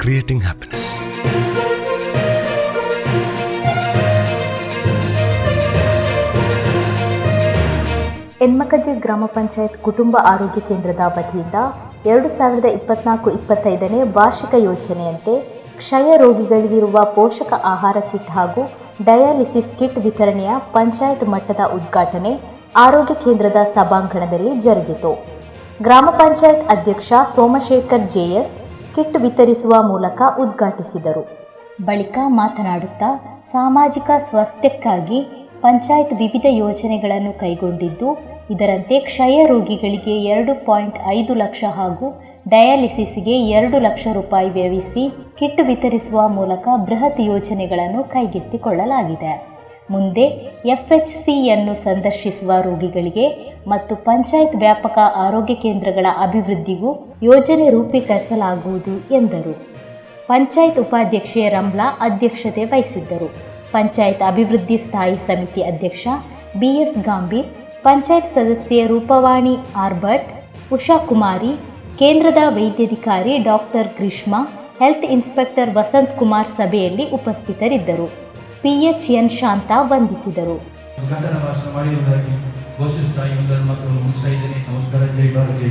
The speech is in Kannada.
creating happiness. ಹೆಣ್ಮಕಜಿ ಗ್ರಾಮ ಪಂಚಾಯತ್ ಕುಟುಂಬ ಆರೋಗ್ಯ ಕೇಂದ್ರದ ವತಿಯಿಂದ 2024-25ನೇ ವಾರ್ಷಿಕ ಯೋಜನೆಯಂತೆ ಕ್ಷಯ ರೋಗಿಗಳಿಗಿರುವ ಪೋಷಕ ಆಹಾರ ಕಿಟ್ ಹಾಗೂ ಡಯಾಲಿಸಿಸ್ ಕಿಟ್ ವಿತರಣೆಯ ಪಂಚಾಯತ್ ಮಟ್ಟದ ಉದ್ಘಾಟನೆ ಆರೋಗ್ಯ ಕೇಂದ್ರದ ಸಭಾಂಗಣದಲ್ಲಿ ಜರುಗಿತು. ಗ್ರಾಮ ಪಂಚಾಯತ್ ಅಧ್ಯಕ್ಷ ಸೋಮಶೇಖರ್ ಜೆಎಸ್ ಕಿಟ್ ವಿತರಿಸುವ ಮೂಲಕ ಉದ್ಘಾಟಿಸಿದರು. ಬಳಿಕ ಮಾತನಾಡುತ್ತಾ ಸಾಮಾಜಿಕ ಸ್ವಾಸ್ಥ್ಯಕ್ಕಾಗಿ ಪಂಚಾಯತ್ ವಿವಿಧ ಯೋಜನೆಗಳನ್ನು ಕೈಗೊಂಡಿದ್ದು, ಇದರಂತೆ ಕ್ಷಯ ರೋಗಿಗಳಿಗೆ 2.5 ಲಕ್ಷ ಹಾಗೂ ಡಯಾಲಿಸಿಸ್ಗೆ 2 ಲಕ್ಷ ರೂಪಾಯಿ ವ್ಯಯಿಸಿ ಕಿಟ್ ವಿತರಿಸುವ ಮೂಲಕ ಬೃಹತ್ ಯೋಜನೆಗಳನ್ನು ಕೈಗೆತ್ತಿಕೊಳ್ಳಲಾಗಿದೆ. ಮುಂದೆ FHCಯನ್ನು ಸಂದರ್ಶಿಸುವ ರೋಗಿಗಳಿಗೆ ಮತ್ತು ಪಂಚಾಯತ್ ವ್ಯಾಪಕ ಆರೋಗ್ಯ ಕೇಂದ್ರಗಳ ಅಭಿವೃದ್ಧಿಗೂ ಯೋಜನೆ ರೂಪೀಕರಿಸಲಾಗುವುದು ಎಂದರು. ಪಂಚಾಯತ್ ಉಪಾಧ್ಯಕ್ಷೆ ರಮ್ಲಾ ಅಧ್ಯಕ್ಷತೆ ವಹಿಸಿದ್ದರು. ಪಂಚಾಯತ್ ಅಭಿವೃದ್ಧಿ ಸ್ಥಾಯಿ ಸಮಿತಿ ಅಧ್ಯಕ್ಷ BS ಗಾಂಭೀರ್, ಪಂಚಾಯತ್ ಸದಸ್ಯೆ ರೂಪವಾಣಿ ಆರ್ಭಟ್, ಉಷಾ ಕುಮಾರಿ, ಕೇಂದ್ರದ ವೈದ್ಯಾಧಿಕಾರಿ doctor Greeshma, health inspector Vasanth Kumar ಸಭೆಯಲ್ಲಿ ಉಪಸ್ಥಿತರಿದ್ದರು. PHN ಶಾಂತ ವಂದಿಸಿದರು. ಘಟನಾ ಭಾಷಣ ಮಾಡಿರುವುದಾಗಿ ಘೋಷಿಸುತ್ತಾ ಈ ಒಂದು ಮಾತನ್ನು ಮುಗಿಸ್ತಾ ಇದ್ದೇನೆ. ನಮಸ್ಕಾರ. ಜೈ ಭಾರತ್.